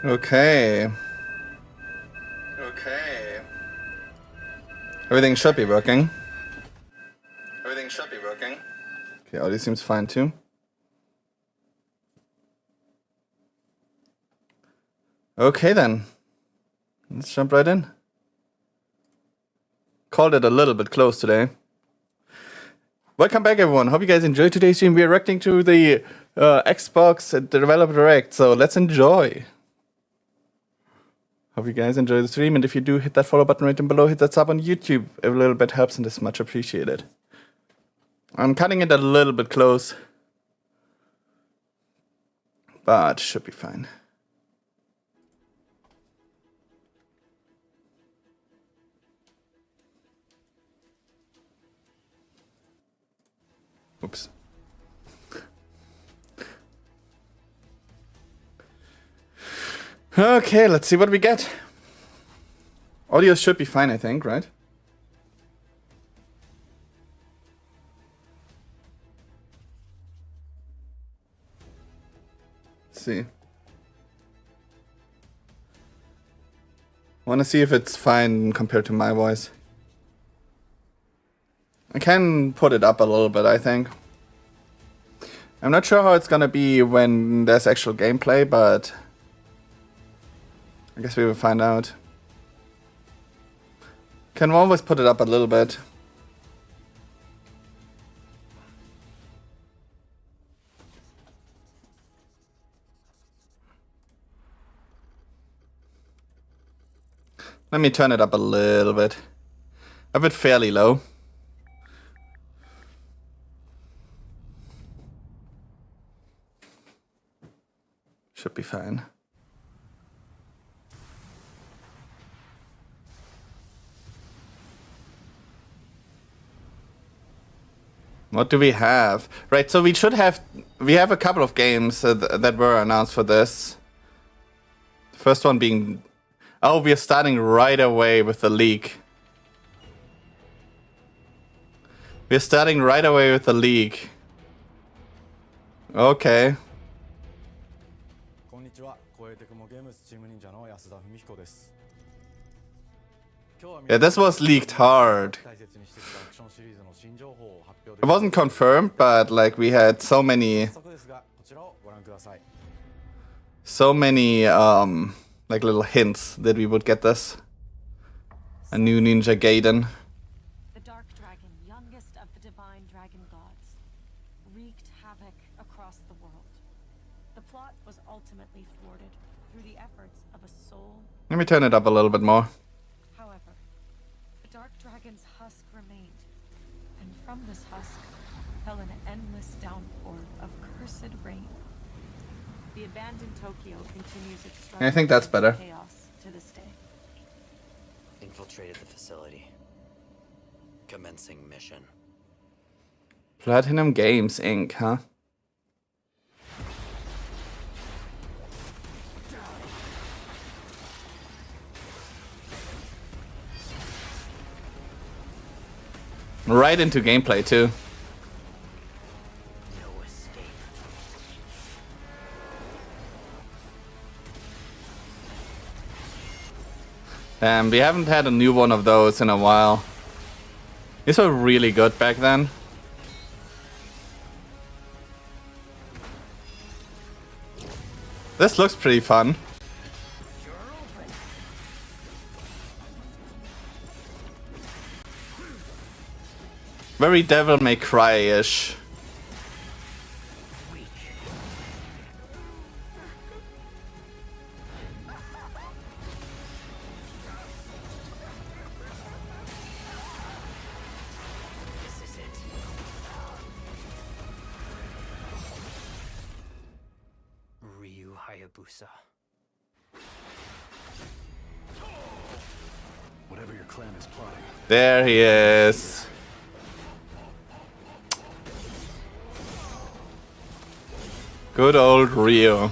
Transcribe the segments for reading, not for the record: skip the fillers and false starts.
Okay. Okay. Everything should be working. Everything should be working. Okay, audio seems fine too. Okay then. Let's jump right in. Called it a little bit close today. Welcome back everyone. Hope you guys enjoyed today's stream. We're reacting to the Xbox Developer Direct, so let's enjoy. Hope you guys enjoy the stream, and if you do, hit that follow button right down below, hit that sub on YouTube. Every little bit helps and is much appreciated. I'm cutting it a little bit close, but should be fine. Oops. Okay, let's see what we get. Audio should be fine, I think, right? Let's see. Want to see if it's fine compared to my voice. I can put it up a little bit, I think. I'm not sure how it's gonna be when there's actual gameplay, but I guess we will find out. Can always put it up a little bit. Let me turn it up a little bit. A bit fairly low. Should be fine. What do we have? Right, so we have a couple of games that were announced for this. The first one being, oh, we are starting right away with the leak. We're starting right away with the leak. Okay. Yeah, this was leaked hard. It wasn't confirmed, but like we had so many like little hints that we would get this. A new Ninja Gaiden. The Dark Dragon, youngest of the divine dragon gods, wreaked havoc across the world. The plot was ultimately thwarted through the efforts of a soul. Let me turn it up a little bit more. However, the Dark Dragon's husk remained, and from this husk fell an endless downpour of cursed rain. The abandoned Tokyo continues its struggle. I think that's better. Chaos to this day. Infiltrated the facility. Commencing mission. Platinum Games Inc., huh? Right into gameplay too. No escape. We haven't had a new one of those in a while. These were really good back then. This looks pretty fun. Very Devil May Cry-ish. This is it. Ryu Hayabusa. Whatever your clan is plotting. There he is. Good old Ryu.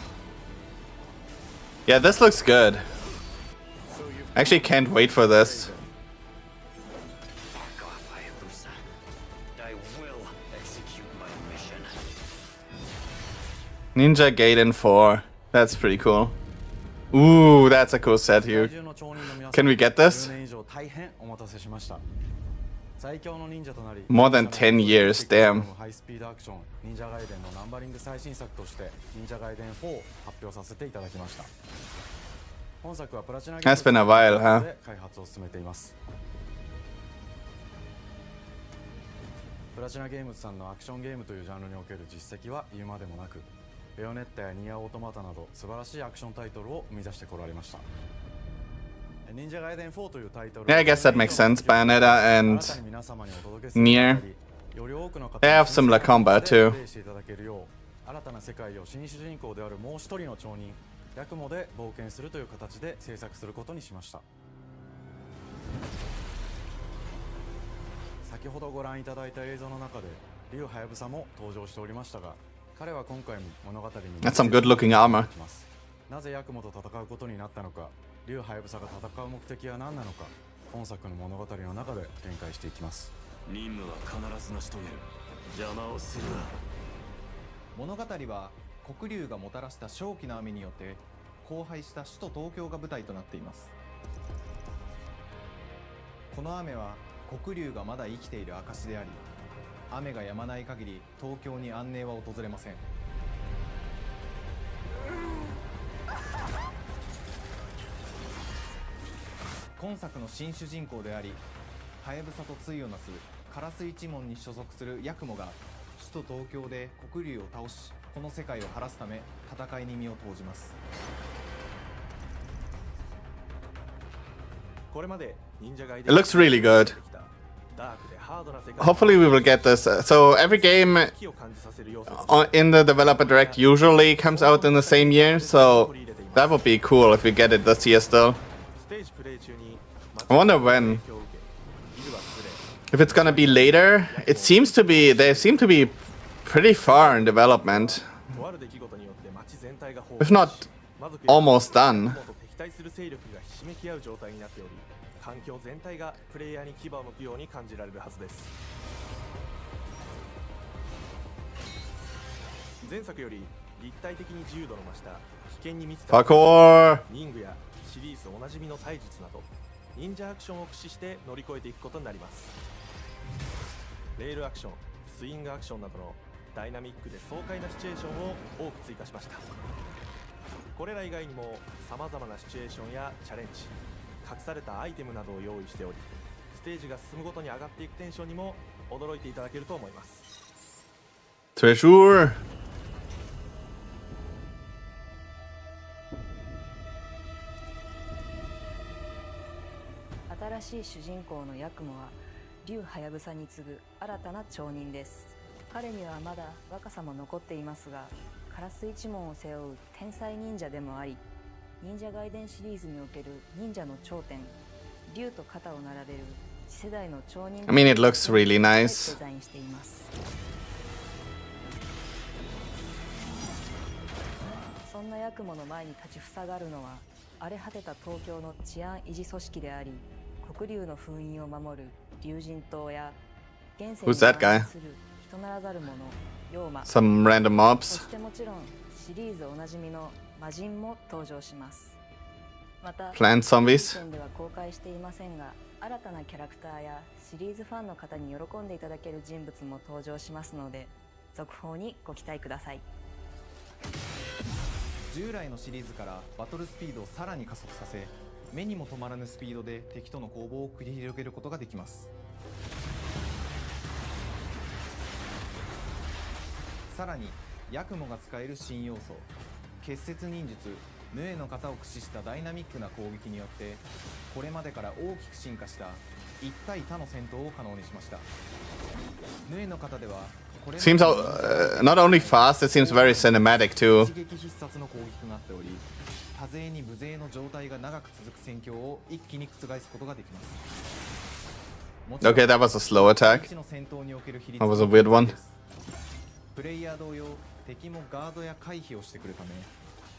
Yeah, this looks good. I actually can't wait for this. Back off, Hayabusa. I will execute my mission. Ninja Gaiden 4. That's pretty cool. Ooh, that's a cool set here. Can we get this? More than 10 years, damn. ハイスピードアクション忍者ガイデンのナンバリング最新作として忍者ガイデン4を発表させていただきました。本作はプラチナゲーム That's been a while, huh? で開発を進めています。プラチナゲームズさんのアクションゲームというジャンルにおける実績は言うまでもなく、ベヨネッタやニアオートマタなど素晴らしいアクションタイトルを生み出してこられました。忍者ガイデン4というタイトル Yeah, I guess that makes sense. Bayonetta and Nier, they have similar combat too. 新たな世界を新主人公であるもう一人の町人ヤクモで冒険するという形で制作することにしました。先ほどご覧いただいた映像の中でリュウハヤブサも登場しておりましたが、彼は今回も物語に That's some good looking armor. なぜヤクモと戦うことになったのか、リュウハヤブサが戦う目的は何なのか、本作の物語の中で展開していきます。任務は必ず成し遂げる。邪魔をするな。物語は黒龍がもたらした正気の雨によって荒廃した首都東京が舞台となっています。この雨は黒龍がまだ生きている証であり、雨が止まない限り東京に安寧は訪れません。今作の新主人公であり、ハヤブサと対をなすカラス一門に所属するヤクモが首都東京で黒龍を倒し、この世界を晴らすため戦いに身を投じます。これまで忍者ガイデン It looks really good. Hopefully we will get this. So every game in the developer direct usually comes out in the same year, so that would be cool if we get it this year still. I wonder when. If it's gonna be later, it seems to be, they seem to be pretty far in development. If not almost done. 環境全体がプレイヤーに牙を向くように感じられるはずです。前作より立体的に自由度の増した危険に満ちた Parkour! 忍具やシリーズおなじみの体術など忍者アクションを駆使して乗り越えていくことになります。レールアクション、スイングアクションなどのダイナミックで爽快なシチュエーションを多く追加しました。これら以外にも様々なシチュエーションやチャレンジ、隠されたアイテムなどを用意しており、ステージが進むごとに上がっていくテンションにも驚いていただけると思います。Treasure! 新しい主人公のヤクモはリュウハヤブサに次ぐ新たな町人です。彼にはまだ若さも残っていますが、カラス一門を背負う天才忍者でもあり、忍者ガイデンシリーズにおける忍者の頂点、竜と肩を並べる次世代の町人 I mean, it looks really nice. デザインしています。そんなヤクモの前に立ちふさがるのは荒れ果てた東京の治安維持組織であり、黒龍の封印を守る竜神島や現世に Who's that guy? する人ならざる者、妖魔、 Some random そ mobs. してもちろんシリーズおなじみの魔人も登場します。また Plant zombies. 現では公開していませんが、新たなキャラクターやシリーズファンの方に喜んでいただける人物も登場しますので、続報にご期待ください。従来のシリーズからバトルスピードをさらに加速させ、目にも止まらぬスピードで敵との攻防を繰り広げることができます。さらにヤクモが使える新要素、結節忍術ヌエの型を駆使したダイナミックな攻撃によって、これまでから大きく進化した一対他の戦闘を可能にしました。ヌエの型では Seems not only fast, it seems very cinematic too. 一撃必殺の攻撃となっており、多勢に無勢の状態が長く続く戦況を一気に覆すことができます。 Okay, that was a slow attack. 一の戦闘における比率 That was a weird one. プレイヤー同様、敵もガードや回避をしてくるため、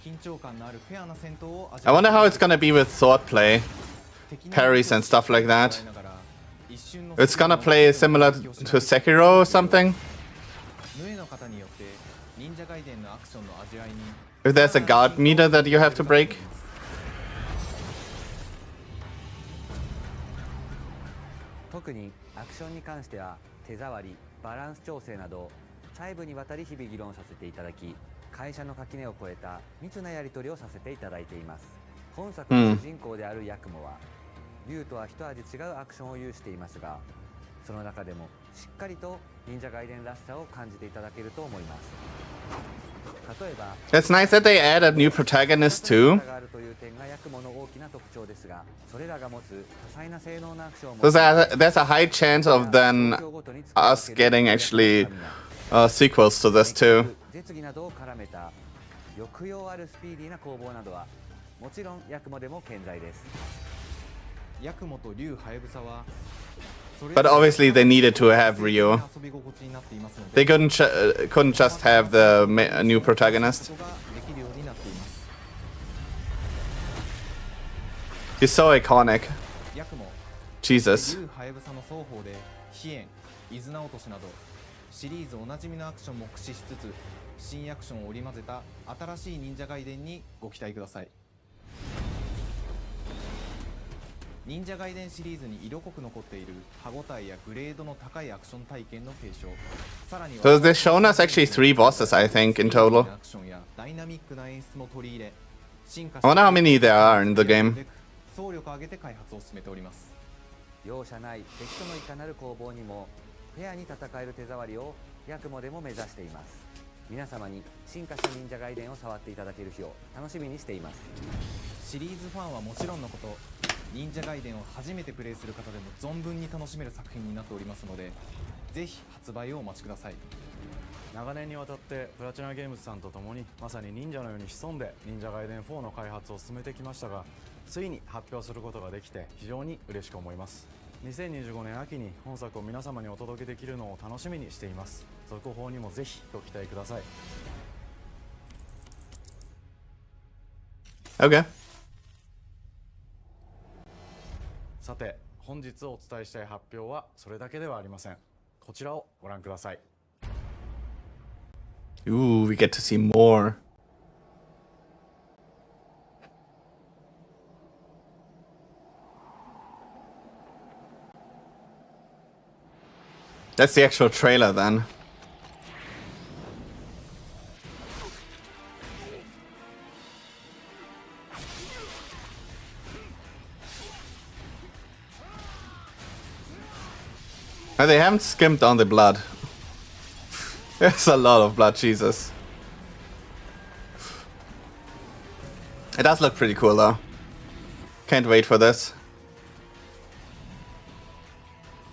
緊張感のあるフェアな戦闘を味 I わ wonder how it's gonna be with sword play. 敵の parries and stuff like that. ながら一瞬の It's gonna play similar to Sekiro or something. ヌエの型によって忍者ガイデンのアクションの味わいに If there's a guard meter that you have to break. 特にアクションに関しては手触り、バランス調整など細部にわたり日々議論させていただき、会社の垣根を越えた密なやり取りをさせていただいています。本作の主人公であるヤクモは、竜とは一味違うアクションを有していますが、その中でもしっかりと忍者ガイデンらしさを感じていただけると思います。例えば It's nice that they added new protagonists too. があるという点がヤクモの大きな特徴ですが、それらが持つ多彩な性能のアクションも So there's a high chance of then us getting actually sequels to this too. 絶技などを絡めた抑揚あるスピーディーな攻防などはもちろんヤクモでも健在です。ヤクモと竜ハヤブサは But obviously they needed to have Ryo. They couldn't just have the new protagonist. He's so iconic. Jesus. 竜ハヤブサの双方で飛燕、伊豆直落などシリーズおなじみのアクションも駆使しつつ新アクションを織り交ぜた新しい忍者ガイデンにご期待ください。忍者ガイデンシリーズに色濃く残っている歯ごたえやグレードの高いアクション体験の継承。さらには So they've shown us actually 3 bosses, I think, in total. アクションやダイナミックな演出も取り入れ、進化 I wonder how many there are in the game. 総力を挙げて開発を進めております。容赦ない敵とのいかなる攻防にもフェアに戦える手触りをヤクモでも目指しています。皆様に進化した忍者ガイデンを触っていただける日を楽しみにしています。シリーズファンはもちろんのこと、忍者ガイデンを初めてプレイする方でも存分に楽しめる作品になっておりますので、ぜひ発売をお待ちください。長年にわたってプラチナゲームズさんと共にまさに忍者のように潜んで忍者ガイデン4の開発を進めてきましたが、ついに発表することができて非常に嬉しく思います。2025年秋に本作を皆様にお届けできるのを楽しみにしています。続報にもぜひご期待ください。 Okay. さて、本日お伝えしたい発表はそれだけではありません。こちらをご覧ください。 Ooh, we get to see more. That's the actual trailer then. Oh, they haven't skimped on the blood. There's a lot of blood, Jesus. It does look pretty cool though. Can't wait for this.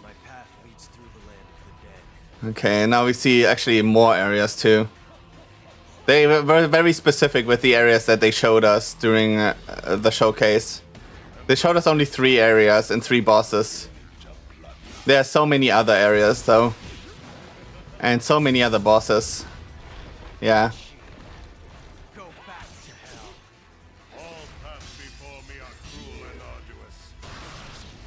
My path leads through the land of the dead. Okay, now we see actually more areas too. They were very specific with the areas that they showed us during the showcase. They showed us only 3 areas and 3 bosses. There are so many other areas though. And so many other bosses. Yeah. Go back to hell. All paths before me are cruel and arduous.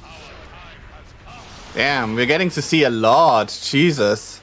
Our time has come. Damn, we're getting to see a lot. Jesus.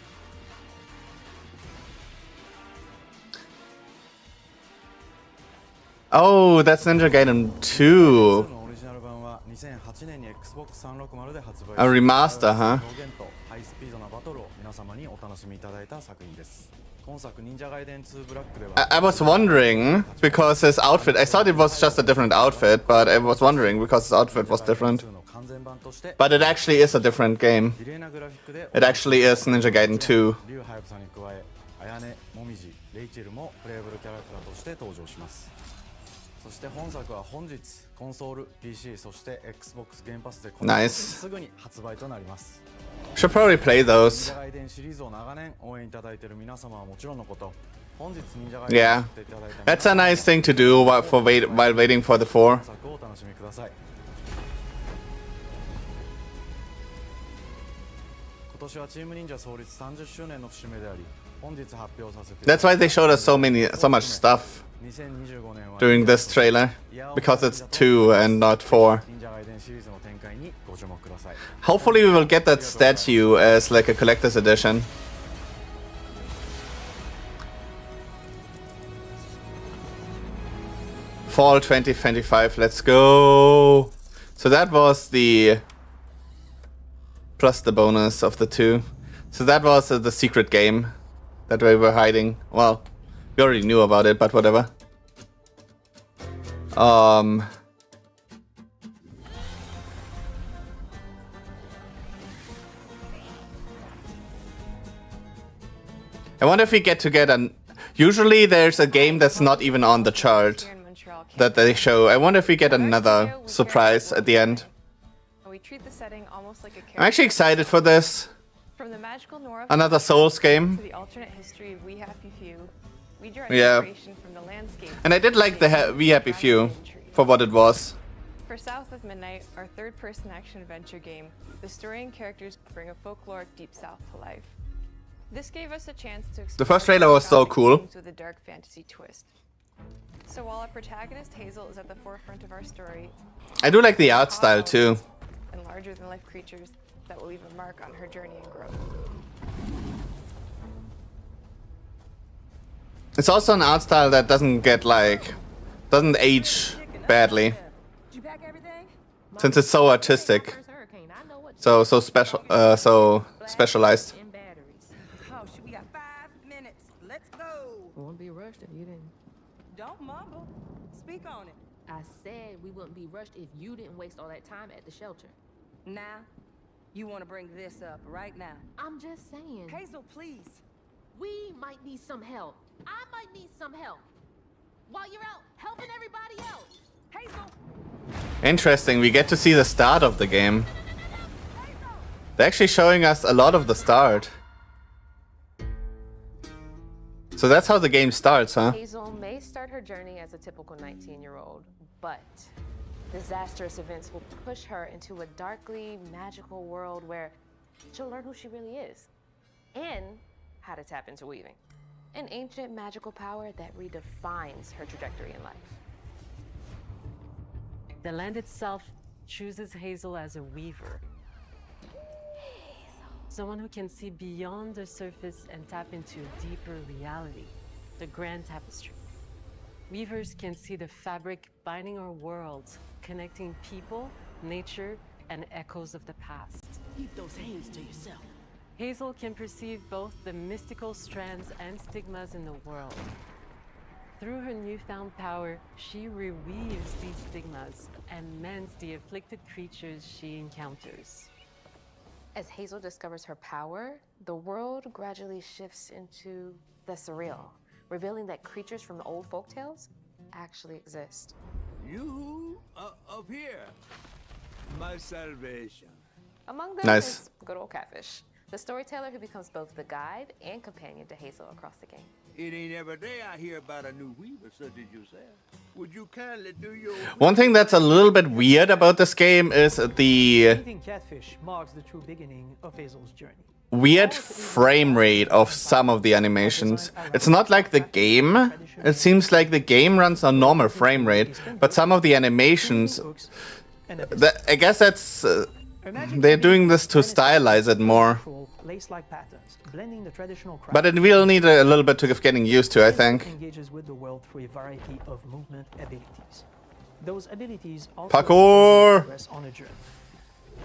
Oh, that's Ninja Gaiden 2. のオリジナル版は2008年に Xbox 360で発売。 A remaster, huh? 表現とハイスピードなバトルを皆様にお楽しみいただいた作品です。今作忍者ガイデン2ブラックでは I was wondering because his outfit, I thought it was just a different outfit, but I was wondering because his outfit was different. 2の完全版として But it actually is a different game. 綺麗なグラフィックで It actually is Ninja Gaiden 2. 竜ハヤブサに加え、綾音、もみじ、レイチェルもプレイブルキャラクターとして登場します。そして本作は本日コンソール、PC、そして Xbox ゲームパスでこの Nice. すぐに発売となります。 Should probably play 忍 those. 者ガイデンシリーズを長年応援いただいている皆様はもちろんのこと、本日忍者ガイデン Yeah. を知っていただいた That's a nice thing to do while waiting for the 4. 本作をお楽しみください。今年はチーム忍者創立30周年の節目であり、本日発表させて That's why they showed us so much stuff 2025年は during this trailer. Because it's 2 and not 4. 忍者ガイデンシリーズの展開にご注目ください。 Hopefully we will get that statue as like a collector's edition. Fall 2025, let's go. So that was the plus the bonus of the 2. So that was the secret game that we were hiding. Well, we already knew about it, but whatever. I wonder if we get an... Usually there's a game that's not even on the chart that they show. I wonder if we get another surprise at the end. We treat the setting almost like a I'm actually excited for this. From the magical Nora Another Souls game. to the alternate history of We Happy Few, we draw Yeah. inspiration from the landscape. And I did like the We Happy Few for what it was. For South of Midnight, our third-person action-adventure game, the story and characters bring a folkloric Deep South to life. This gave us a chance to explore The first trailer was so gothic cool. themes with a dark fantasy twist. So while our protagonist Hazel is at the forefront of our story, I do like the art style too. and larger-than-life creatures that will leave a mark on her journey and growth. It's also an art style that doesn't age badly. Since it's so artistic. So special so specialized. Oh, shit, we got 5 minutes. Let's go. Won't be rushed if you didn't. Don't mumble. Speak on it. I said we wouldn't be rushed if you didn't waste all that time at the shelter. Now, you want to bring this up right now. I'm just saying. Hazel, please. We might need some help. I might need some help. While you're out helping everybody else. Hazel. Interesting, we get to see the start of the game. They're actually showing us a lot of the start. So that's how the game starts, huh? Hazel may start her journey as a typical 19-year-old, but disastrous events will push her into a darkly magical world where she'll learn who she really is and how to tap into weaving, an ancient magical power that redefines her trajectory in life. The land itself chooses Hazel as a weaver. Someone who can see beyond the surface and tap into a deeper reality, the grand tapestry. Weavers can see the fabric binding our world, connecting people, nature, and echoes of the past. Keep those hands to yourself. Hazel can perceive both the mystical strands and stigmas in the world. Through her newfound power, she reweaves these stigmas and mends the afflicted creatures she encounters. As Hazel discovers her power, the world gradually shifts into the surreal, revealing that creatures from the old folktales actually exist. You up here, my salvation. Among them Nice. is good old Catfish, the storyteller who becomes both the guide and companion to Hazel across the game. It ain't every day I hear about a new weaver such as yourself. Would you kindly do your... One thing that's a little bit weird about this game is the Meeting Catfish marks the true beginning of Hazel's journey. weird frame rate of some of the animations. It's not like the game. It seems like the game runs on normal frame rate, but some of the animations... I guess that's... they're doing this to stylize it more. Lace-like patterns, blending the traditional craft. But it will need a little bit of getting used to, I think. Engages with the world through a variety of movement abilities. Those abilities also Parkour! progress on a journey.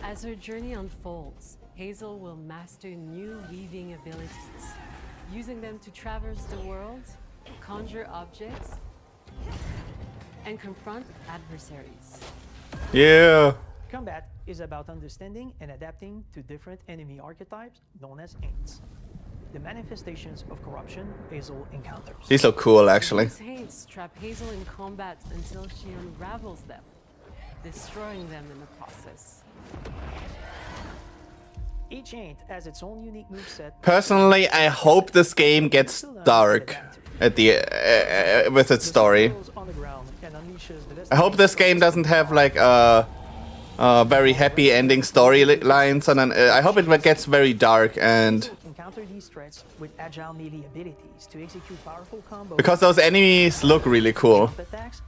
As her journey unfolds, Hazel will master new weaving abilities, using them to traverse the world, conjure objects, and confront adversaries. Yeah. Combat is about understanding and adapting to different enemy archetypes known as Aints, the manifestations of corruption Hazel encounters. These look cool, actually. These Aints trap Hazel in combat until she unravels them, destroying them in the process. Each Aint has its own unique moveset. Personally, I hope this game gets dark at the with its story. I hope this game doesn't have like a very happy ending storylines, and I hope it gets very dark and Encounter these threats with agile melee abilities to execute powerful combos. because those enemies look really cool. Attacks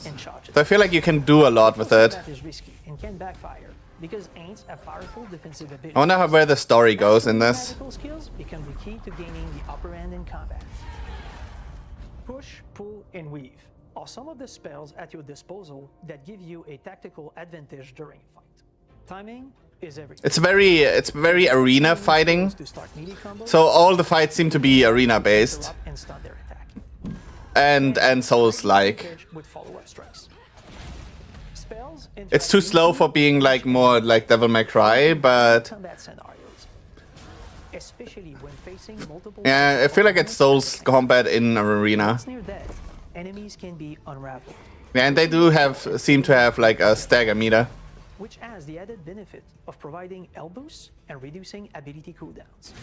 and charges. So I feel like you can do a lot with it. Combat is risky and can backfire because Aints have powerful defensive abilities. I wonder where the story goes in this. Magical skills become the key to gaining the upper hand in combat. Push, pull, and weave are some of the spells at your disposal that give you a tactical advantage during a fight. Timing, is everything. It's very arena fighting. So all the fights seem to be arena based. And stun their attack. And Souls-like. With follow-up strikes. Spells It's too slow for being like more like Devil May Cry, but combat scenarios, especially when facing multiple. yeah, I feel like it's Souls combat in an arena. Once near death, enemies can be unraveled, Yeah, and they do seem to have like a stagger meter. which has the added benefit of providing L boosts and reducing ability cooldowns.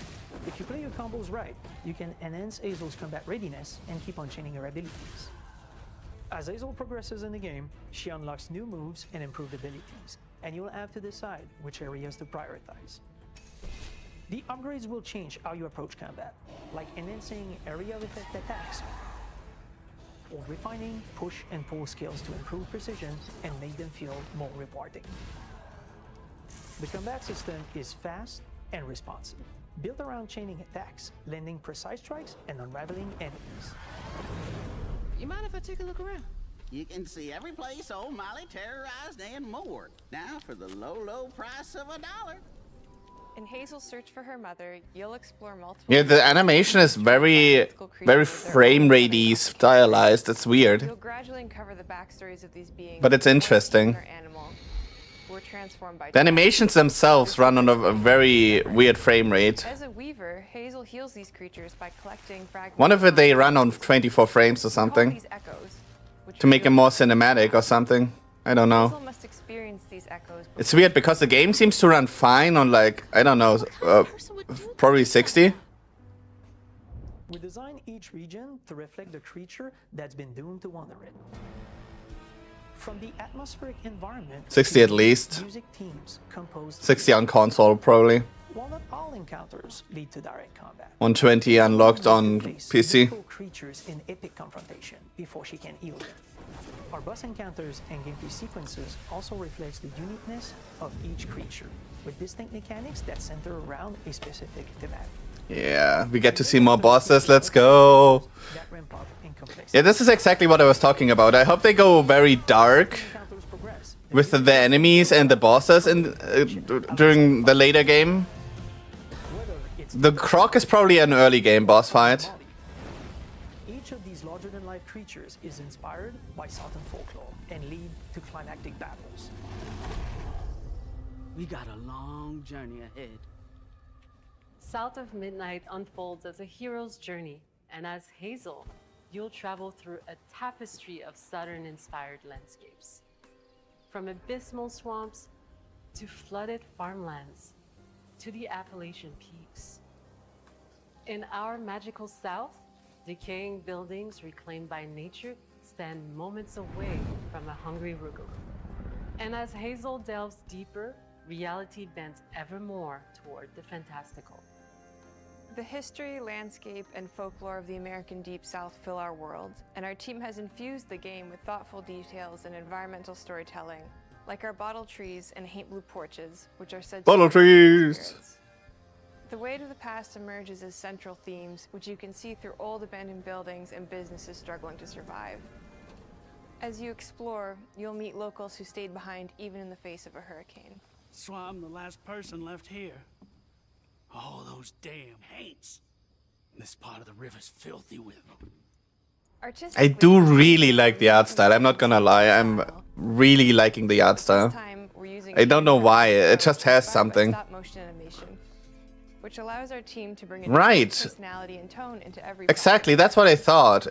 If you play your combos right, you can enhance Hazel's combat readiness and keep on chaining her abilities. As Hazel progresses in the game, she unlocks new moves and improved abilities, and you'll have to decide which areas to prioritize. The upgrades will change how you approach combat, like enhancing area effect attacks, or refining push and pull skills to improve precision and make them feel more rewarding. The combat system is fast and responsive, built around chaining attacks, landing precise strikes, and unraveling enemies. You mind if I take a look around? You can see every place old Molly terrorized and more. Now for the low, low price of $1. In Hazel's search for her mother, you'll explore multiple. Yeah, the animation is very frame ratey stylized. It's weird, You'll gradually uncover the backstories of these beings. but it's interesting. Who were transformed by The animations themselves run on a very weird frame rate. As a weaver, Hazel heals these creatures by collecting fragments. One of it they run on 24 frames or something to make it more cinematic or something. I don't know. Hazel must experience these echoes. It's weird because the game seems to run fine on like, I don't know, probably 60. We design each region to reflect the creature that's been doomed to wander it. From the atmospheric environment, 60 at least. music themes composed 60 on console probably. while not all encounters lead to direct combat. 120 unlocked on PC. Multiple creatures in epic confrontation before she can heal them. Our boss encounters and gameplay sequences also reflects the uniqueness of each creature, with distinct mechanics that center around a specific thematic. Yeah, we get to see more bosses. Let's go. That ramp up in complexity. Yeah, this is exactly what I was talking about. I hope they go very dark with the enemies and the bosses in during the later game. The Croc is probably an early game boss fight. Each of these larger-than-life creatures is inspired by Southern folklore and lead to climactic battles. We got a long journey ahead. South of Midnight unfolds as a hero's journey, and as Hazel, you'll travel through a tapestry of Southern-inspired landscapes. From abysmal swamps to flooded farmlands to the Appalachian peaks. In our magical South, decaying buildings reclaimed by nature stand moments away from a hungry Rugal. And as Hazel delves deeper, reality bends ever more toward the fantastical. The history, landscape, and folklore of the American Deep South fill our world, and our team has infused the game with thoughtful details and environmental storytelling, like our bottle trees and haint blue porches, which are said to Bottle trees. The way to the past emerges as central themes, which you can see through old abandoned buildings and businesses struggling to survive. As you explore, you'll meet locals who stayed behind even in the face of a hurricane. So I'm the last person left here. All those damn haints. This part of the river's filthy with them. I do really like the art style. I'm not gonna lie. I'm really liking the art style. I don't know why. It just has something. Stop-motion animation, which allows our team to bring a Right. personality and tone into every Exactly. That's what I thought.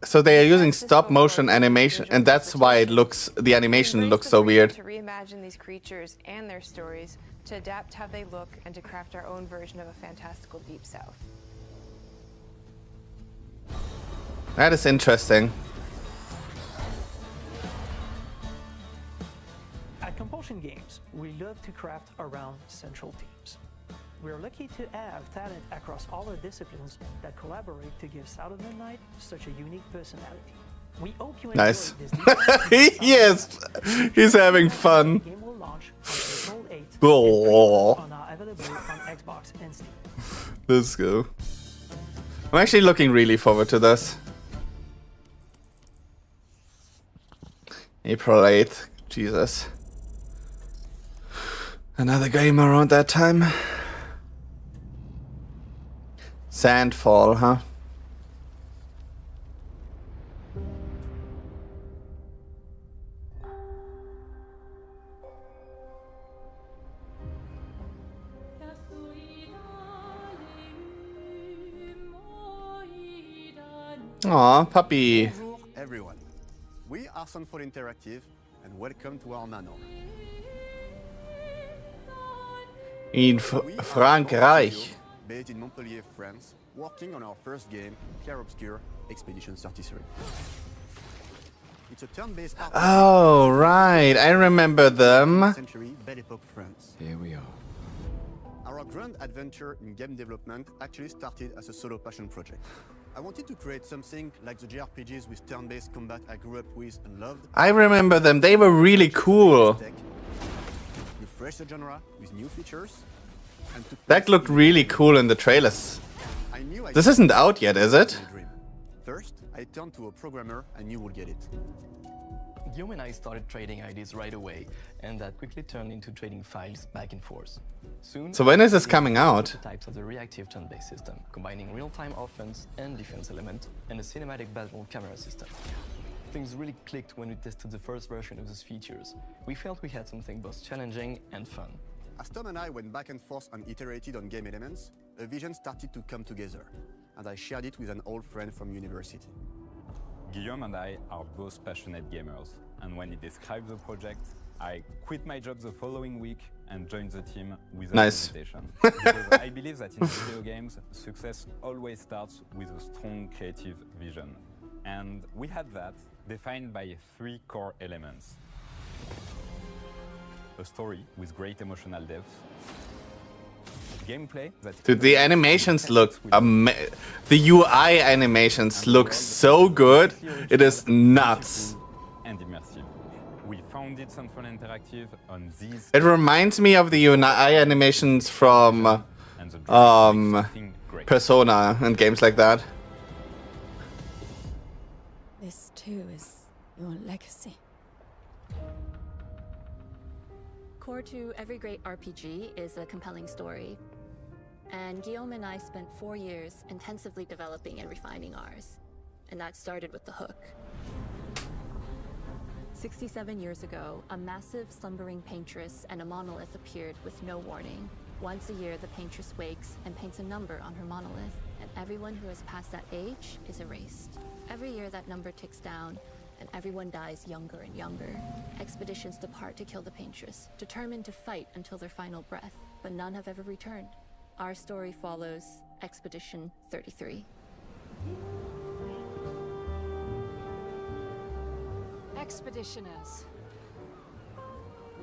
So they are using stop motion animation, and that's why it looks. The animation looks so weird. To reimagine these creatures and their stories, to adapt how they look, and to craft our own version of a fantastical Deep South. That is interesting. At Compulsion Games, we love to craft around central teams. We're lucky to have talent across all our disciplines that collaborate to give South of Midnight such a unique personality. We hope you enjoy Nice. this Yes, he's having fun. The game will launch on April 8th Oh, and are available on Xbox and Steam. let's go. I'm actually looking really forward to this. April 8th. Jesus. Another game around that time. Sandfall, huh? Aw, puppy. Bonjour, everyone. We are Sunfall Interactive, and welcome to our manor. In Frankreich. Based in Montpellier, France, working on our first game, Clair Obscur Expedition 33. It's a turn-based RPG. Oh, right. I remember them. Century Belle Epoque France. Here we are. Our grand adventure in game development actually started as a solo passion project. I wanted to create something like the JRPGs with turn-based combat I grew up with and loved. I remember them. They were really cool. Refresh the genre with new features. And That looked really cool in the trailers. This isn't out yet, is it? First, I turned to a programmer I knew would get it. Guillaume and I started trading ideas right away, and that quickly turned into trading files back and forth. Soon, So when is this coming out? Types of the reactive turn-based system, combining real-time offense and defense element, and a cinematic battle camera system. Things really clicked when we tested the first version of those features. We felt we had something both challenging and fun. As Tom and I went back and forth and iterated on game elements, a vision started to come together, and I shared it with an old friend from university. Guillaume and I are both passionate gamers, and when he described the project, I quit my job the following week and joined the team without hesitation. Because I believe that in video games, success always starts with a strong creative vision. And we had that, defined by 3 core elements. A story with great emotional depth. Gameplay that... Dude, the animations look the UI animations look so good. It is nuts. And immersive. We founded Sunfall Interactive on these... It reminds me of the UI animations from Persona and games like that. This too is your legacy. Core to every great RPG is a compelling story. And Guillaume and I spent 4 years intensively developing and refining ours. And that started with the hook. 67 years ago, a massive slumbering paintress and a monolith appeared with no warning. Once a year, the paintress wakes and paints a number on her monolith, and everyone who has passed that age is erased. Every year, that number ticks down, and everyone dies younger and younger. Expeditions depart to kill the paintress, determined to fight until their final breath, but none have ever returned. Our story follows Expedition 33. Expeditioners,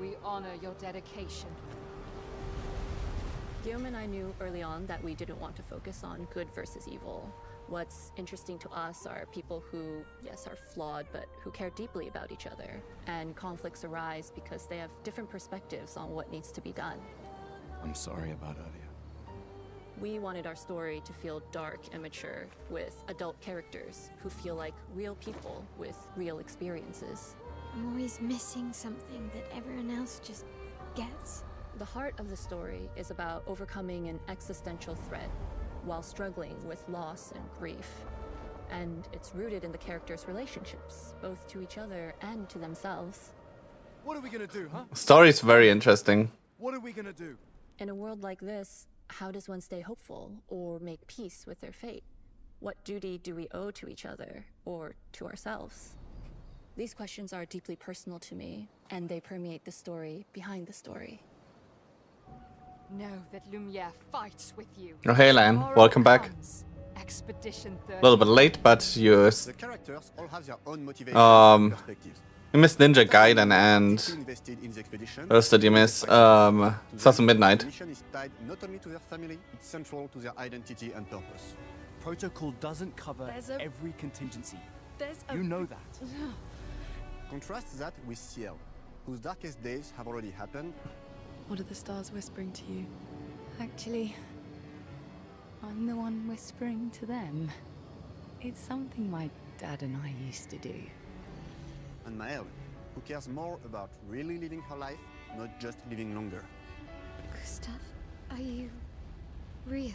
we honor your dedication. Guillaume and I knew early on that we didn't want to focus on good versus evil. What's interesting to us are people who, yes, are flawed, but who care deeply about each other. And conflicts arise because they have different perspectives on what needs to be done. I'm sorry about earlier. We wanted our story to feel dark and mature, with adult characters who feel like real people with real experiences. I'm always missing something that everyone else just gets. The heart of the story is about overcoming an existential threat while struggling with loss and grief. And it's rooted in the characters' relationships, both to each other and to themselves. What are we gonna do, huh? Story is very interesting. What are we gonna do? In a world like this, how does one stay hopeful or make peace with their fate? What duty do we owe to each other or to ourselves? These questions are deeply personal to me, and they permeate the story behind the story. Know that Lumiere fights with you. Oh, hey, Lan. Tomorrow Welcome back. comes. Expedition 30. A little bit late, but you The characters all have their own motivations and perspectives. you missed Ninja Gaiden and Invested in the expedition. what else did you miss? Sons of Midnight. The mission is tied not only to their family, it's central to their identity and purpose. Protocol doesn't cover every contingency. You know that. Contrast that with Ciel, whose darkest days have already happened. What are the stars whispering to you? Actually, I'm the one whispering to them. It's something my dad and I used to do. And Maëlle, who cares more about really living her life, not just living longer. Gustav, are you real?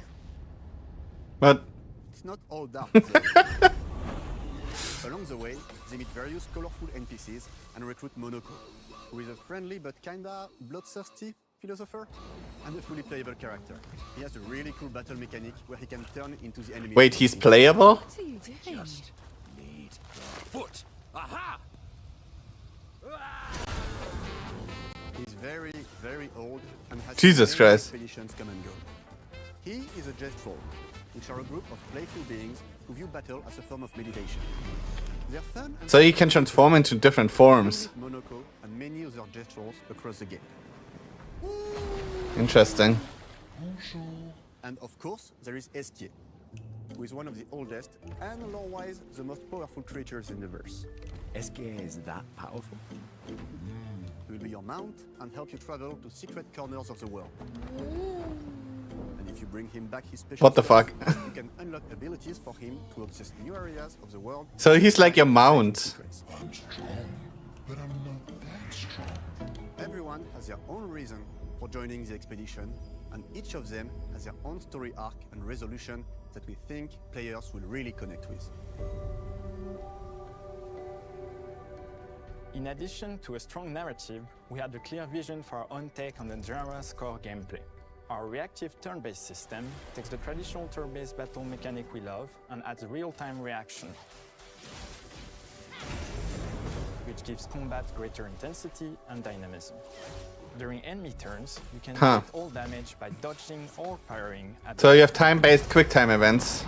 But It's not all dark. Along the way, they meet various colorful NPCs and recruit Monoko, who is a friendly but kinda bloodthirsty philosopher and a fully playable character. He has a really cool battle mechanic where he can turn into the enemy. wait, he's playable? What are you doing? Just need the foot. Aha! He's very, very old and has Jesus many Christ. expeditions come and go. He is a Jest Troll, which are a group of playful beings who view battle as a form of meditation. They're fun and So he can transform into different forms. Monoko and many other Jest Trolls across the game. Interesting. And of course, there is Esquier, who is one of the oldest and lore-wise the most powerful creatures in the verse. Esquier is that powerful? He will be your mount and help you travel to secret corners of the world. And if you bring him back his special What the skills, fuck? you can unlock abilities for him to access new areas of the world. So he's like your mount. I'm strong, but I'm not that strong. Everyone has their own reason for joining the expedition, and each of them has their own story arc and resolution that we think players will really connect with. In addition to a strong narrative, we had a clear vision for our own take on the genre's core gameplay. Our reactive turn-based system takes the traditional turn-based battle mechanic we love and adds real-time reaction, which gives combat greater intensity and dynamism. During enemy turns, you can inflict all damage by dodging or parrying at So you have time-based quick-time events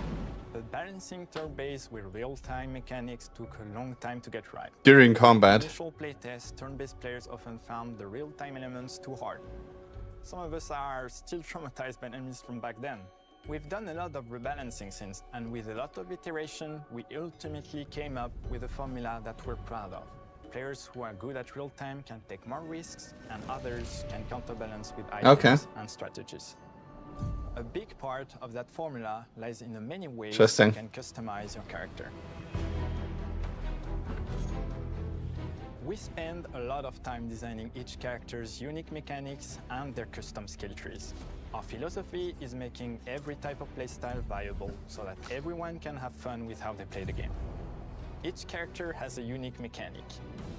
But balancing turn-based with real-time mechanics took a long time to get right. during combat. In initial playtests, turn-based players often found the real-time elements too hard. Some of us are still traumatized by enemies from back then. We've done a lot of rebalancing since, and with a lot of iteration, we ultimately came up with a formula that we're proud of. Players who are good at real-time can take more risks, and others can counterbalance with items and strategies. A big part of that formula lies in the many ways Interesting. you can customize your character. We spend a lot of time designing each character's unique mechanics and their custom skill trees. Our philosophy is making every type of playstyle viable so that everyone can have fun with how they play the game. Each character has a unique mechanic.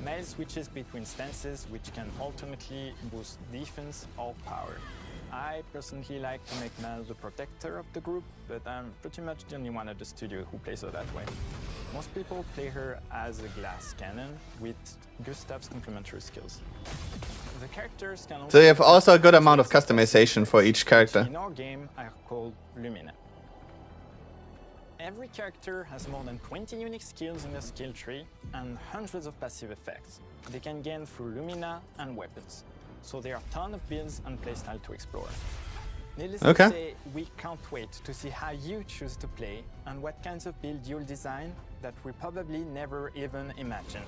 Male switches between stances which can ultimately boost defense or power. I personally like to make Mal the protector of the group, but I'm pretty much the only one at the studio who plays her that way. Most people play her as a glass cannon with Gustav's complementary skills. The characters can also So you have also a good amount of customization for each character. in our game are called Lumina. Every character has more than 20 unique skills in their skill tree and hundreds of passive effects they can gain through Lumina and weapons. So there are a ton of builds and playstyle to explore. Needless to say, we can't wait to see how you choose to play and what kinds of build you'll design that we probably never even imagined.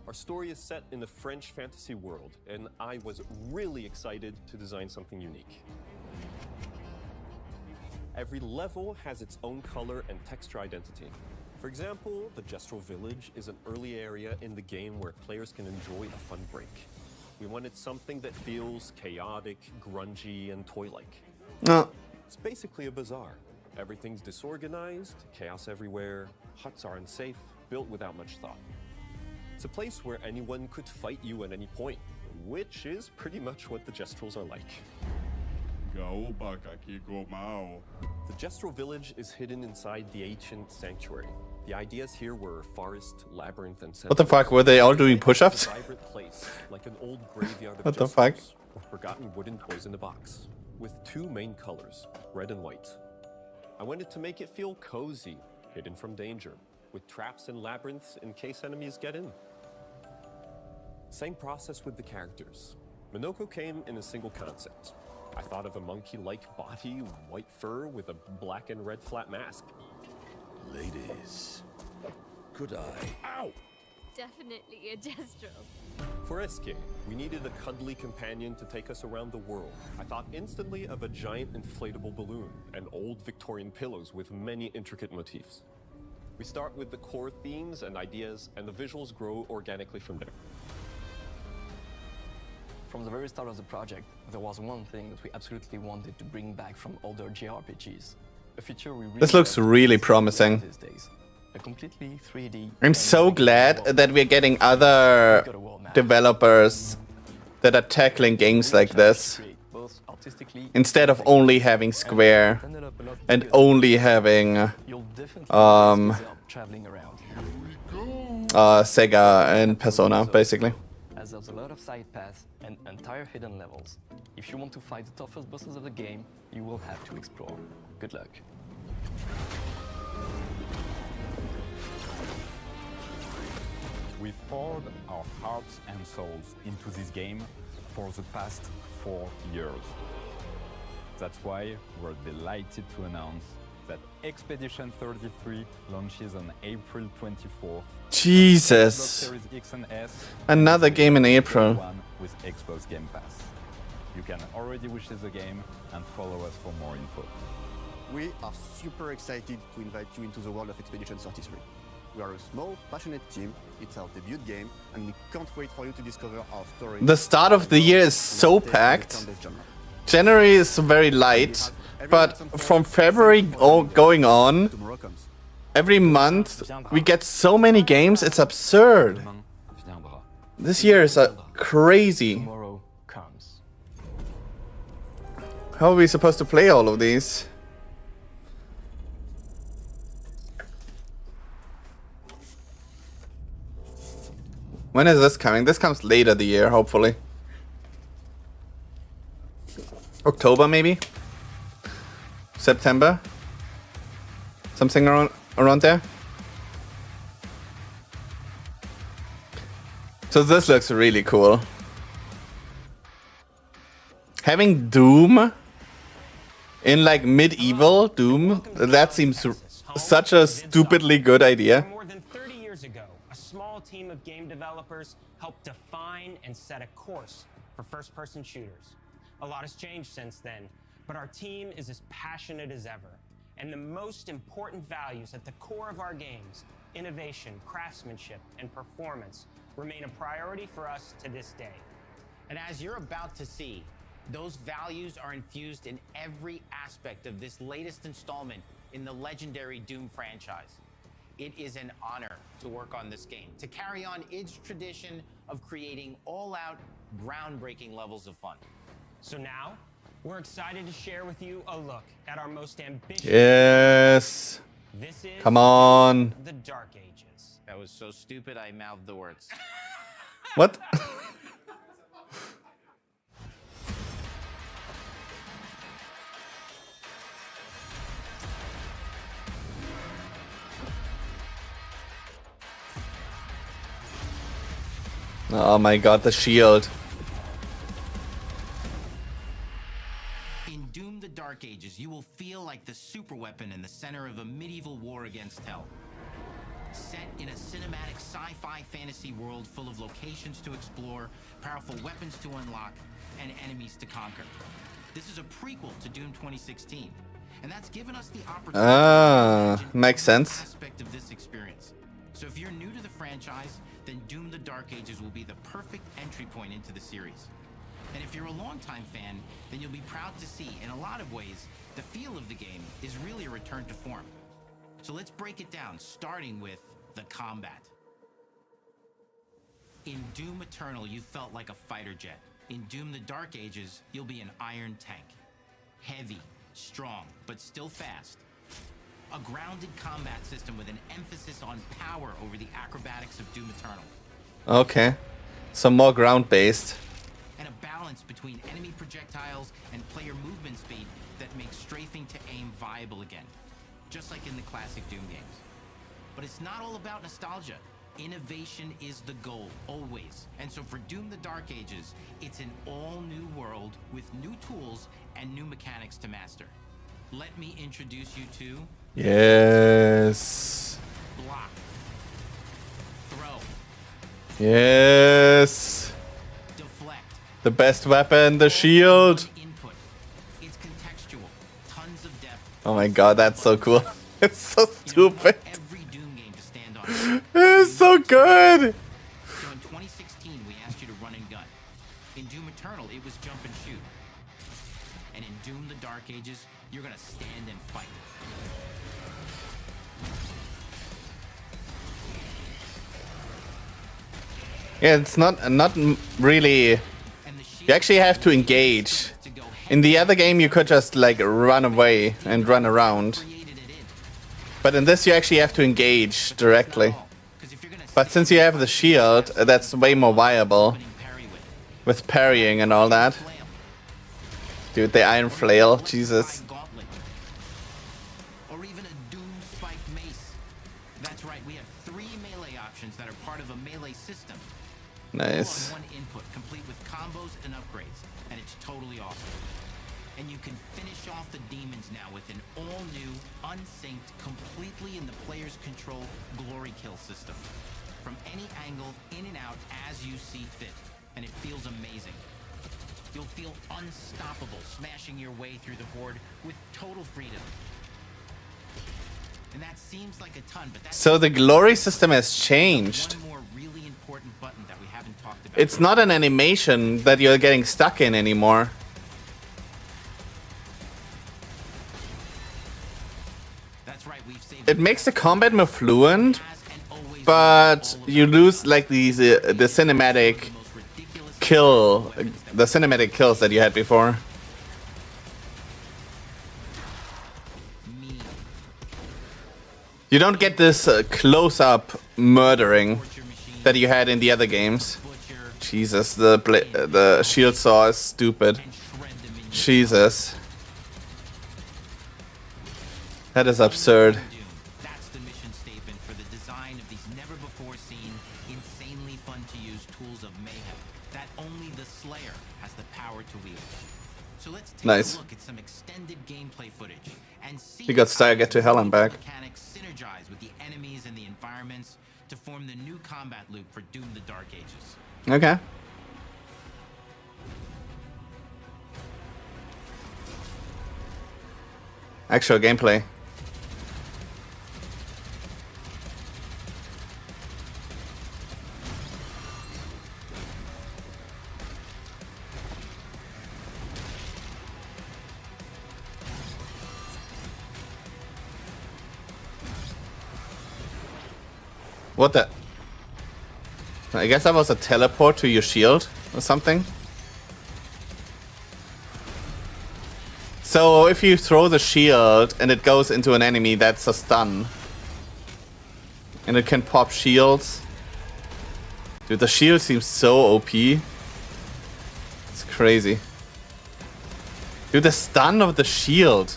Our story is set in the French fantasy world, and I was really excited to design something unique. Every level has its own color and texture identity. For example, the Gestrel Village is an early area in the game where players can enjoy a fun break. We wanted something that feels chaotic, grungy, and toy-like. No. It's basically a bazaar. Everything's disorganized, chaos everywhere, huts are unsafe, built without much thought. It's a place where anyone could fight you at any point, which is pretty much what the Gestrels are like. The Gestrel village is hidden inside the ancient sanctuary. The ideas here were forest, labyrinth, and What the fuck? Were they all doing push-ups? a vibrant place, like an old graveyard of What the fuck? Gestrels, or forgotten wooden toys in a box, with two main colors, red and white. I wanted to make it feel cozy, hidden from danger, with traps and labyrinths in case enemies get in. Same process with the characters. Monoko came in a single concept. I thought of a monkey-like body, white fur with a black and red flat mask. Ladies, could I? Ow! Definitely a Gestrel. For Escape, we needed a cuddly companion to take us around the world. I thought instantly of a giant inflatable balloon and old Victorian pillows with many intricate motifs. We start with the core themes and ideas, and the visuals grow organically from there. From the very start of the project, there was one thing that we absolutely wanted to bring back from older JRPGs. A feature we really This looks really promising. these days. A completely 3D. I'm so glad that we're getting other developers that are tackling games like this, instead of only having Square and only having Sega and Persona, basically. As there's a lot of side paths and entire hidden levels. If you want to fight the toughest bosses of the game, you will have to explore. Good luck. We've poured our hearts and souls into this game for the past 4 years. That's why we're delighted to announce that Expedition 33 launches on April 24th. Jesus. Series X and S. Another game in April. One with Xbox Game Pass. You can already wish the game and follow us for more info. We are super excited to invite you into the world of Expedition 33. We are a small, passionate team, it's our debut game, and we can't wait for you to discover our story. The start of the year is so packed. January is very light, but from February going on, every month we get so many games, it's absurd. This year is crazy. How are we supposed to play all of these? When is this coming? This comes later the year, hopefully. October, maybe? September? Something around there? So this looks really cool. Having Doom in like medieval Doom, that seems such a stupidly good idea. More than 30 years ago, a small team of game developers helped define and set a course for first-person shooters. A lot has changed since then, but our team is as passionate as ever. And the most important values at the core of our games, innovation, craftsmanship, and performance, remain a priority for us to this day. And as you're about to see, those values are infused in every aspect of this latest installment in the legendary Doom franchise. It is an honor to work on this game, to carry on its tradition of creating all-out, groundbreaking levels of fun. So now, we're excited to share with you a look at our most ambitious... Yes. This is Come on. The Dark Ages. That was so stupid I mouthed the words. What? Oh my god, the shield. In Doom the Dark Ages, you will feel like the superweapon in the center of a medieval war against hell. Set in a cinematic sci-fi fantasy world full of locations to explore, powerful weapons to unlock, and enemies to conquer. This is a prequel to Doom 2016, and that's given us the opportunity to makes sense. aspect of this experience. So if you're new to the franchise, then Doom the Dark Ages will be the perfect entry point into the series. And if you're a longtime fan, then you'll be proud to see, in a lot of ways, the feel of the game is really a return to form. So let's break it down, starting with the combat. In Doom Eternal, you felt like a fighter jet. In Doom the Dark Ages, you'll be an iron tank. Heavy, strong, but still fast. A grounded combat system with an emphasis on power over the acrobatics of Doom Eternal. Okay. Some more ground-based. And a balance between enemy projectiles and player movement speed that makes strafing to aim viable again. Just like in the classic Doom games. But it's not all about nostalgia. Innovation is the goal, always. And so for Doom the Dark Ages, it's an all-new world with new tools and new mechanics to master. Let me introduce you to... Yes. Block. Throw. Yes. Deflect. The best weapon, the shield. Input. It's contextual. Tons of depth. Oh my god, that's so cool. It's so stupid. Every Doom It's so good. So in 2016, we asked you to run and gun. In Doom Eternal, it was jump and shoot. And in Doom the Dark Ages, you're gonna stand and fight. Yeah, it's not really. You actually have to engage. In the other game, you could just like run away and run around. But in this, you actually have to engage directly. But since you have the shield, that's way more viable. With parrying and all that. Dude, the iron flail, Jesus. Or even a Doom spiked mace. That's right, we have 3 melee options that are part of a melee system. Nice. All on one input, complete with combos and upgrades, and it's totally awesome. And you can finish off the demons now with an all-new, unsynced, completely in the player's control glory kill system. From any angle, in and out, as you see fit. And it feels amazing. You'll feel unstoppable, smashing your way through the horde with total freedom. And that seems like a ton, but that's So the glory system has changed. one more really important button that we haven't talked about. It's not an animation that you're getting stuck in anymore. That's right, we've saved It makes the combat more fluent, but you lose like these the cinematic kills that you had before. You don't get this close-up murdering that you had in the other games. Jesus, the shield saw is stupid. Jesus. That is absurd. That's the mission statement for the design of these never-before-seen, insanely fun-to-use tools of mayhem that only the Slayer has the power to wield. So let's take Nice. a look at some extended gameplay footage and see You got Style Get to Hell and back. mechanics synergize with the enemies and the environments to form the new combat loop for Doom the Dark Ages. Okay. Actual gameplay. What the? I guess that was a teleport to your shield or something. So if you throw the shield and it goes into an enemy, that's a stun. And it can pop shields. Dude, the shield seems so OP. It's crazy. Dude, the stun of the shield.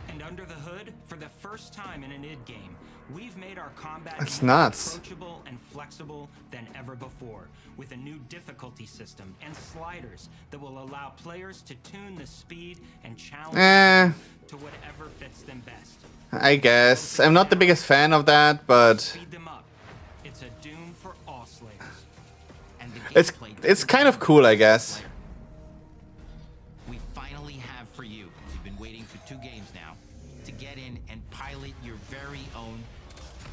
And under the hood, for the first time in an id game, we've made our combat That's more nuts. approachable and flexible than ever before, with a new difficulty system and sliders that will allow players to tune the speed and challenge to whatever fits them best. I guess. I'm not the biggest fan of that, but Speed them up. It's a Doom for all slayers. And the it's kind of cool, I guess. We finally have for you, you've been waiting for 2 games now, to get in and pilot your very own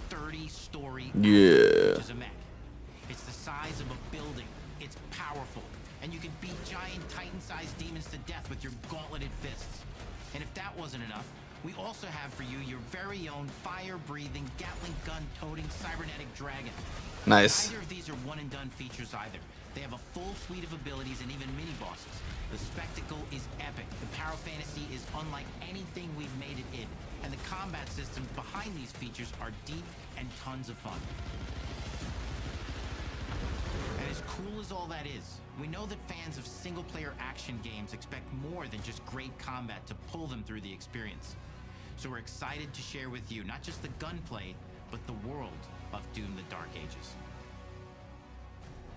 30-story Yeah. which is a mech. It's the size of a building, it's powerful, and you can beat giant Titan-sized demons to death with your gauntleted fists. And if that wasn't enough, we also have for you your very own fire-breathing, Gatling gun-toting cybernetic dragon. Nice. Neither of these are one-and-done features either. They have a full suite of abilities and even mini-bosses. The spectacle is epic. The power fantasy is unlike anything we've made it in. And the combat systems behind these features are deep and tons of fun. And as cool as all that is, we know that fans of single-player action games expect more than just great combat to pull them through the experience. So we're excited to share with you not just the gunplay, but the world of Doom the Dark Ages.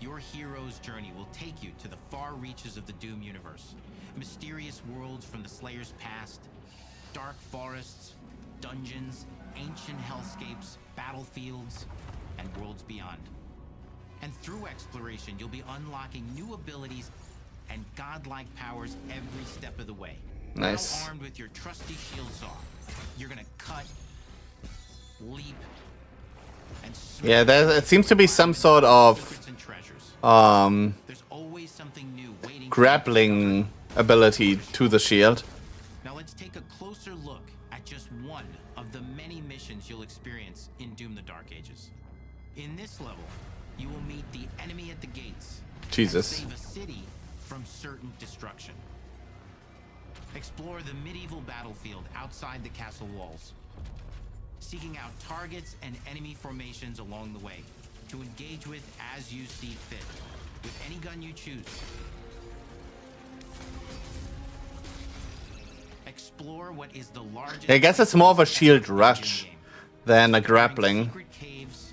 Your hero's journey will take you to the far reaches of the Doom universe. Mysterious worlds from the Slayer's past, dark forests, dungeons, ancient hellscapes, battlefields, and worlds beyond. And through exploration, you'll be unlocking new abilities and godlike powers every step of the way. Nice. Now armed with your trusty shield saw, you're gonna cut, leap, Yeah, it seems to be some sort of grappling ability to the shield. Now let's take a closer look at just one of the many missions you'll experience in Doom the Dark Ages. In this level, you will meet the enemy at the gates. Jesus. And save a city from certain destruction. Explore the medieval battlefield outside the castle walls, seeking out targets and enemy formations along the way to engage with as you see fit, with any gun you choose. Explore what is the largest. I guess it's more of a shield rush than a grappling. Secret caves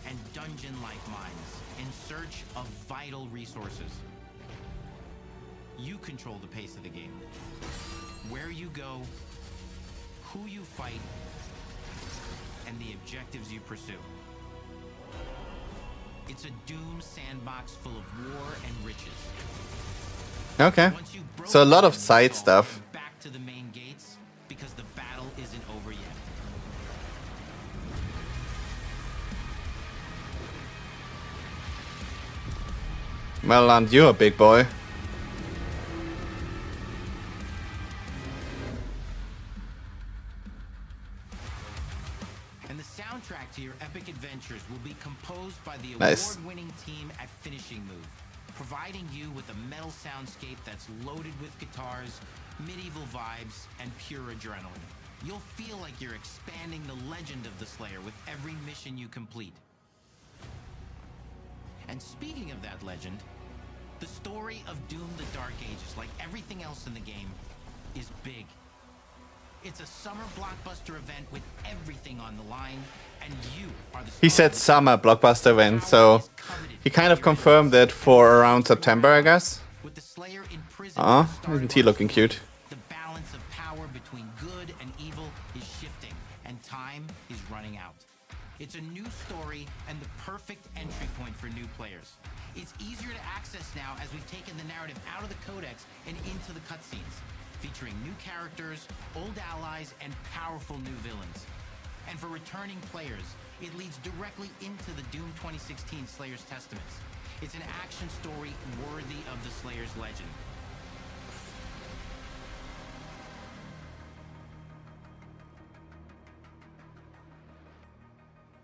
and dungeon-like mines in search of vital resources. You control the pace of the game. Where you go, who you fight, and the objectives you pursue. It's a Doom sandbox full of war and riches. Okay. So a lot of side stuff. Back to the main gates because the battle isn't over yet. Well, aren't you a big boy? And the soundtrack to your epic adventures will be composed by the Nice. award-winning team at Finishing Move, providing you with a metal soundscape that's loaded with guitars, medieval vibes, and pure adrenaline. You'll feel like you're expanding the legend of the Slayer with every mission you complete. And speaking of that legend, the story of Doom the Dark Ages, like everything else in the game, is big. It's a summer blockbuster event with everything on the line, and you are the He said summer blockbuster event, so he kind of confirmed it for around September, I guess. Isn't he looking cute? The balance of power between good and evil is shifting, and time is running out. It's a new story and the perfect entry point for new players. It's easier to access now as we've taken the narrative out of the codex and into the cutscenes, featuring new characters, old allies, and powerful new villains. And for returning players, it leads directly into the Doom 2016 Slayer's Testaments. It's an action story worthy of the Slayer's legend.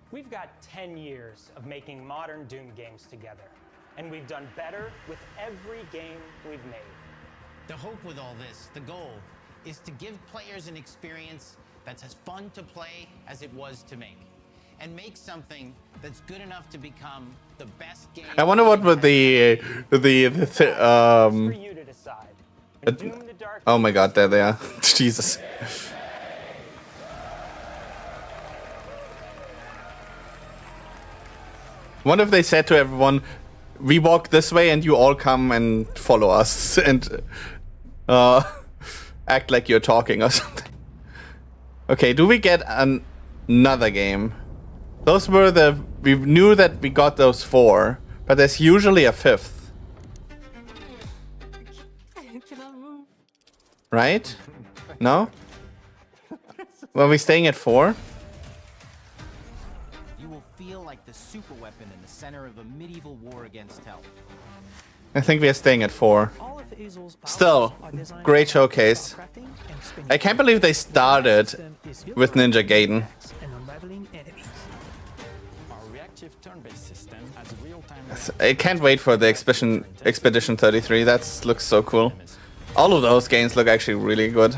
We've got 10 years of making modern Doom games together, and we've done better with every game we've made. The hope with all this, the goal, is to give players an experience that's as fun to play as it was to make, and make something that's good enough to become the best game. I wonder what would oh my god, there they are. Jesus. What if they said to everyone, we walk this way and you all come and follow us and act like you're talking or something. Okay, do we get another game? Those were we knew that we got those 4, but there's usually a 5th. I cannot move. Right? No? Were we staying at 4? You will feel like the super weapon in the center of a medieval war against hell. I think we are staying at 4. Still, great showcase. I can't believe they started with Ninja Gaiden. Our reactive turn-based system has real-time. I can't wait for the Expedition 33. That looks so cool. All of those games look actually really good.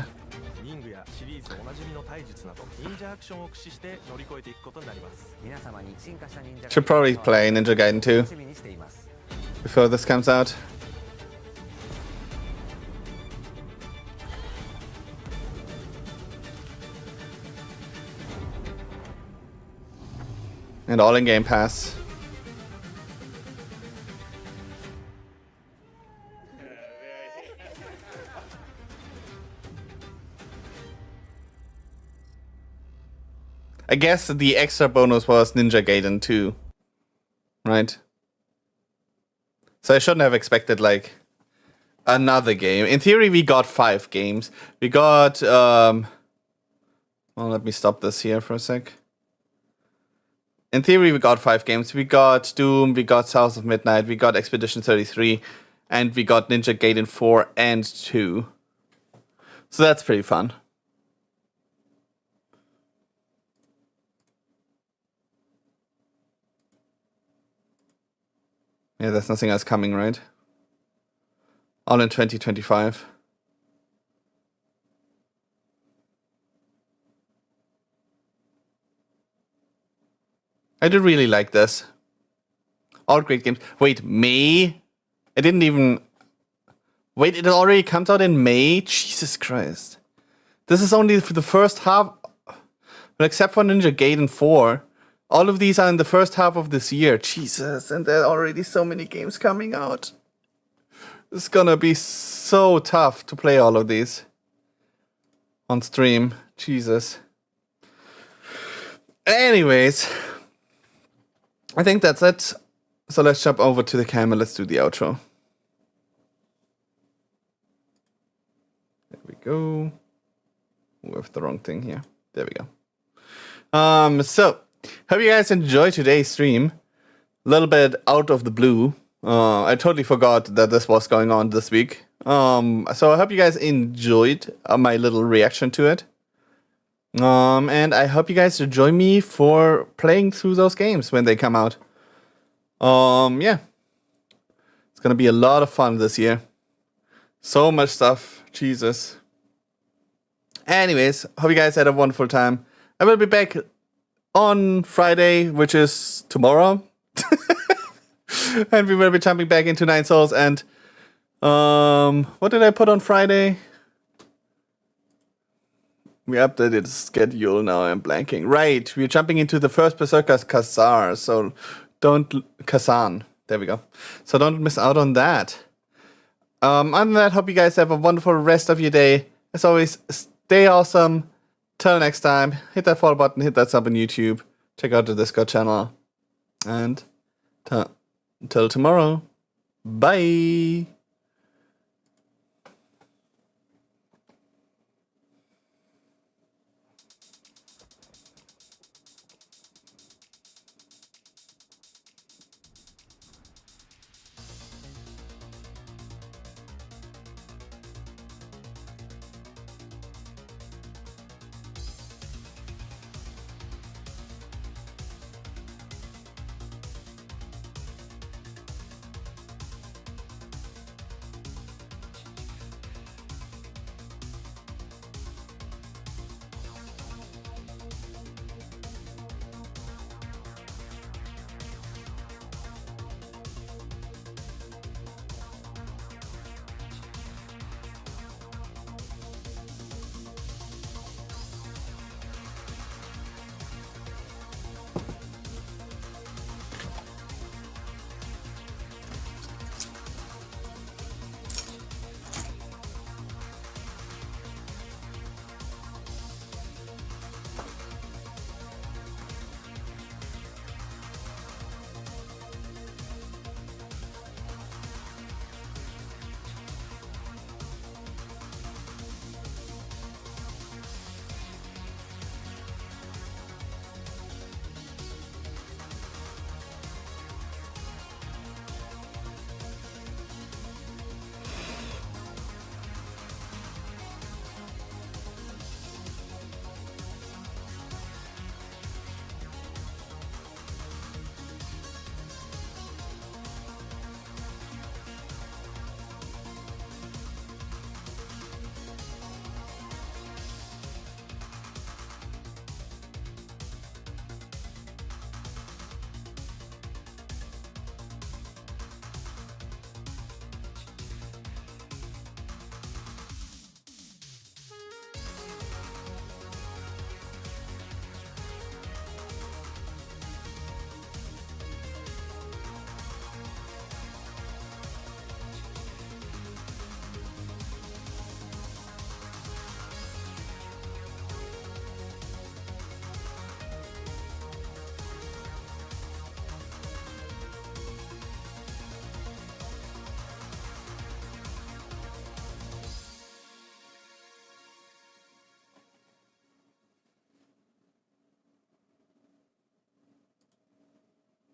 Should probably play Ninja Gaiden 2 before this comes out. And all in Game Pass. I guess the extra bonus was Ninja Gaiden 2, right? So I shouldn't have expected like another game. In theory, we got 5 games. We got well, let me stop this here for a sec. in theory, we got 5 games. We got Doom, we got South of Midnight, we got Expedition 33, and we got Ninja Gaiden 4 and 2. So that's pretty fun. Yeah, there's nothing else coming, right? All in 2025. I do really like this. All great games. Wait, May? I didn't even... Wait, it already comes out in May? Jesus Christ. This is only for the first half... But except for Ninja Gaiden 4. All of these are in the first half of this year. Jesus, and there are already so many games coming out. It's gonna be so tough to play all of these. On stream. Jesus. Anyways... I think that's it. So let's jump over to the camera. Let's do the outro. There we go. We have the wrong thing here. There we go. So hope you guys enjoyed today's stream. A little bit out of the blue. I totally forgot that this was going on this week. So I hope you guys enjoyed my little reaction to it. And I hope you guys join me for playing through those games when they come out. Yeah. It's gonna be a lot of fun this year. So much stuff. Jesus. Anyways, hope you guys had a wonderful time. I will be back on Friday, which is tomorrow. And we will be jumping back into Nine Souls and what did I put on Friday? We updated the schedule, now I'm blanking. Right, we're jumping into the first Berserker's Kazar, so Kazan. There we go. So don't miss out on that. Other than that, hope you guys have a wonderful rest of your day. As always, stay awesome. Till next time, hit that follow button, hit that sub on YouTube, check out the Discord channel, and till tomorrow, bye!